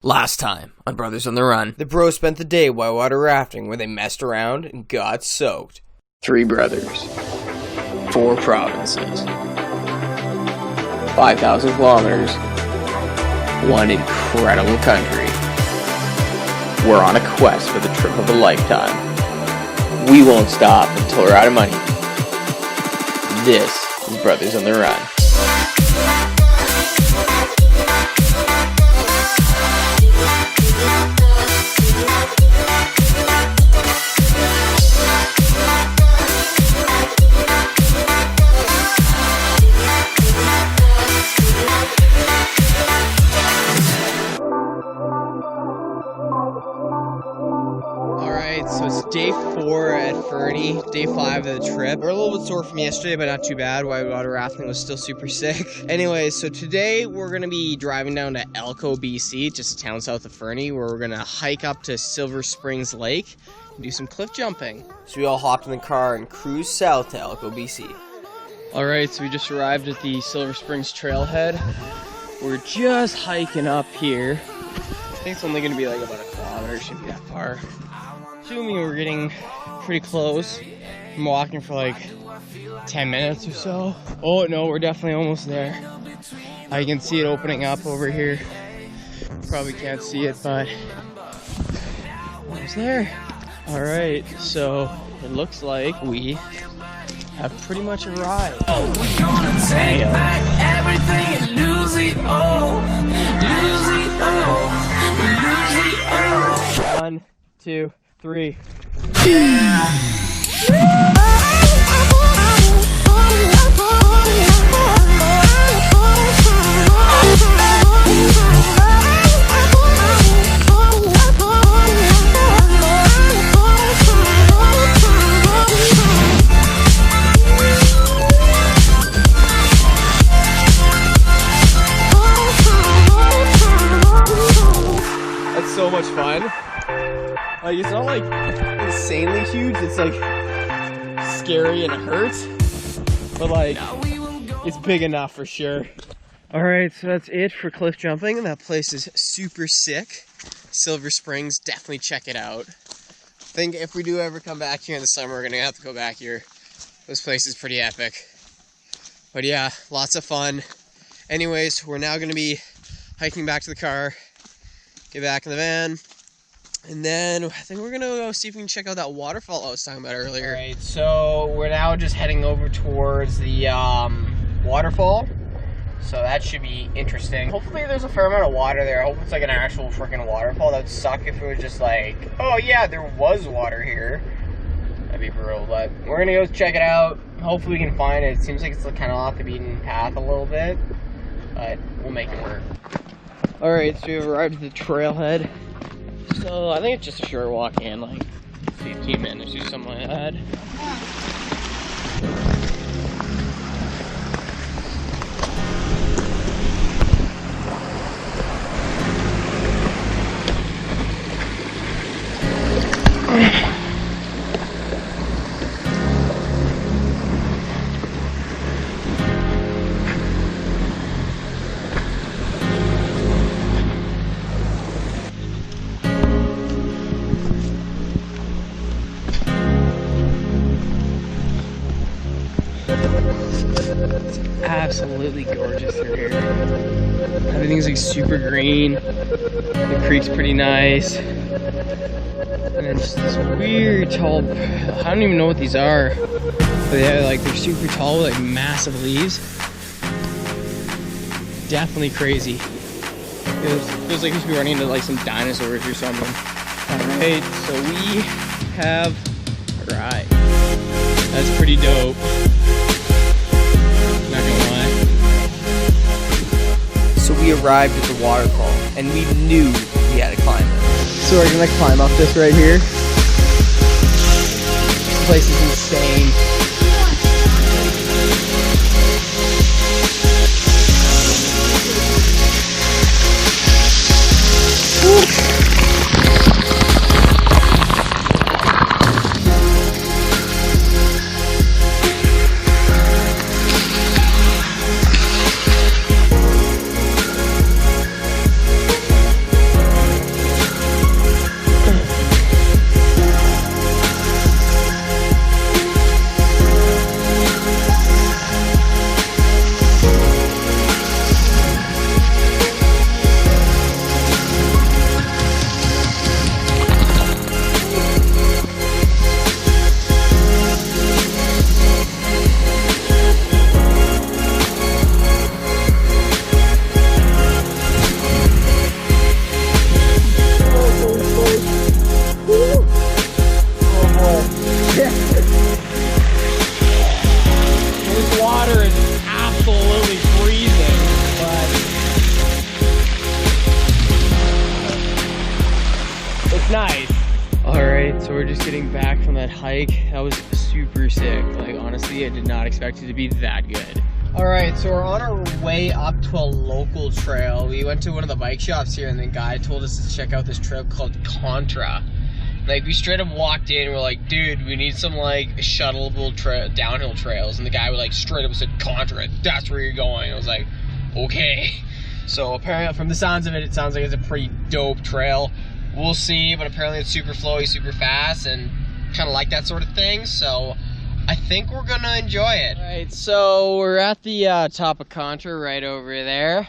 Last time on Brothers on the Run, the bros spent the day whitewater rafting where they messed around and got soaked. 3 brothers, 4 provinces, 5,000 kilometers, 1 incredible country. We're on a quest for the trip of a lifetime. We won't stop until we're out of money. This is Brothers on the Run. So it's day 4 at Fernie, day 5 of the trip. We're a little bit sore from yesterday, but not too bad. Whitewater rafting was still super sick. Anyway, so today we're gonna be driving down to Elco BC, just a town south of Fernie, where we're gonna hike up to Silver Springs Lake and do some cliff jumping. So we all hopped in the car and cruised south to Elco BC. All right, so we just arrived at the Silver Springs trailhead. We're just hiking up here. I think it's only gonna be like about a kilometer, shouldn't be that far. Assuming we're getting pretty close. I'm walking for like 10 minutes or so. Oh no, we're definitely almost there. I can see it opening up over here. Probably can't see it, but almost there. All right, so it looks like we have pretty much arrived. Oh, we're gonna take back everything and lose it all. Lose it all. Lose it all. 1, 2, 3. That's so much fun. Like, it's not like insanely huge, it's like scary and it hurts, but like it's big enough for sure. All right, so that's it for cliff jumping. That place is super sick. Silver Springs, definitely check it out. I think if we do ever come back here in the summer, we're gonna have to go back here. This place is pretty epic. But yeah, lots of fun. Anyways, we're now gonna be hiking back to the car, get back in the van, and then I think we're gonna go see if we can check out that waterfall I was talking about earlier. All right, so we're now just heading over towards the waterfall. So that should be interesting. Hopefully there's a fair amount of water there. I hope it's like an actual freaking waterfall. That would suck if it was just like, oh yeah, there was water here. That'd be brutal, but we're gonna go check it out. Hopefully we can find it. It seems like it's kind of off the beaten path a little bit, but we'll make it work. All right, so we've arrived at the trailhead. So I think it's just a short walk in, like 15 minutes or something like that. Absolutely gorgeous through here. Everything's like super green. The creek's pretty nice. And then just this weird tall, I don't even know what these are. But yeah, like they're super tall with like massive leaves. Definitely crazy. Feels like we should be running into like some dinosaurs or something. Alright, so we have arrived. That's pretty dope. Not gonna lie. So we arrived at the waterfall, and we knew we had to climb it. So we're gonna climb up this right here. This place is insane. Nice. Alright, so we're just getting back from that hike. That was super sick. Like, honestly, I did not expect it to be that good. Alright, so we're on our way up to a local trail. We went to one of the bike shops here, and the guy told us to check out this trail called Contra. Like, we straight up walked in, and we're like, dude, we need some, like, shuttleable downhill trails. And the guy, like, straight up said, Contra, that's where you're going. I was like, okay. So apparently, from the sounds of it, it sounds like it's a pretty dope trail. We'll see, but apparently it's super flowy, super fast, and kind of like that sort of thing, so I think we're gonna enjoy it. Alright, so we're at the top of Contra right over there.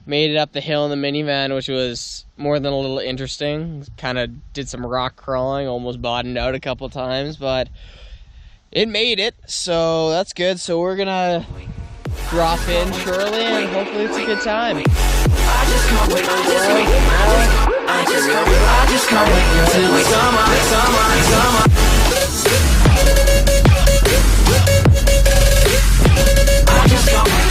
Made it up the hill in the minivan, which was more than a little interesting. Kind of did some rock crawling, almost bottomed out a couple times, but it made it, so that's good. So we're gonna drop in shortly, and hopefully it's a good time. I just can't wait until it's summer. I just can't wait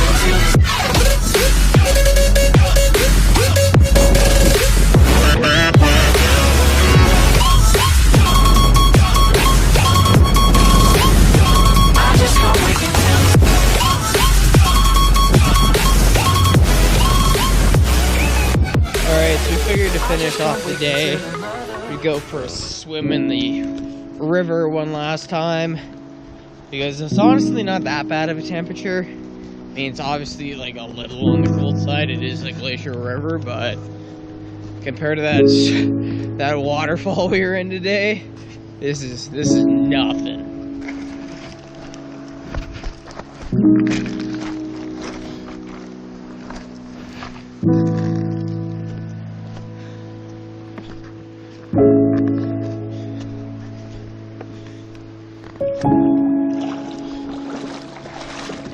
Figured to finish off the day, we'd go for a swim in the river one last time, because it's honestly not that bad of a temperature. I mean, it's obviously like a little on the cold side. It is a glacier river, but compared to that waterfall we were in today, this is nothing.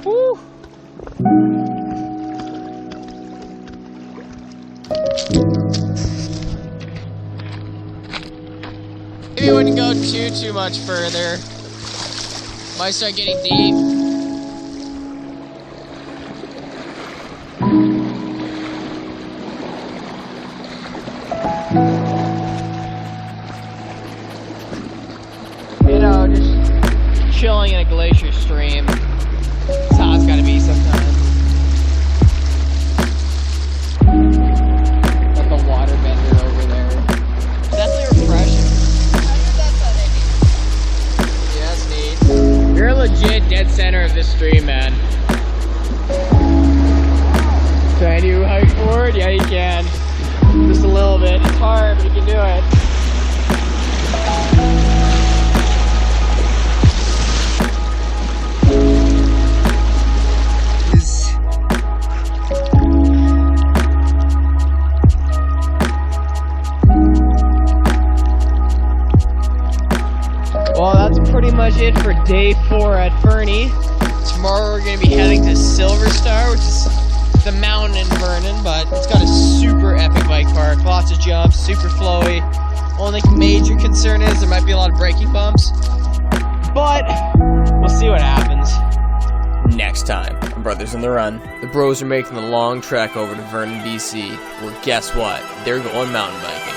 Woo. Maybe we wouldn't go too much further. Might start getting deep. You know, just chilling in a glacier stream. That's how it's gotta be sometimes. Got the water bender over there. Definitely refreshing. Yeah, that's neat. You're legit dead center of this stream, man. Can you hike forward? Yeah, you can. Just a little bit. It's hard, but you can do it. Well, that's pretty much it for day 4 at Fernie. Tomorrow we're going to be heading to Silver Star, which is the mountain in Vernon, but it's got a super epic bike park, lots of jumps, super flowy. Only major concern is there might be a lot of braking bumps, but we'll see what happens. Next time on Brothers on the Run, the bros are making the long trek over to Vernon, BC, where guess what? They're going mountain biking.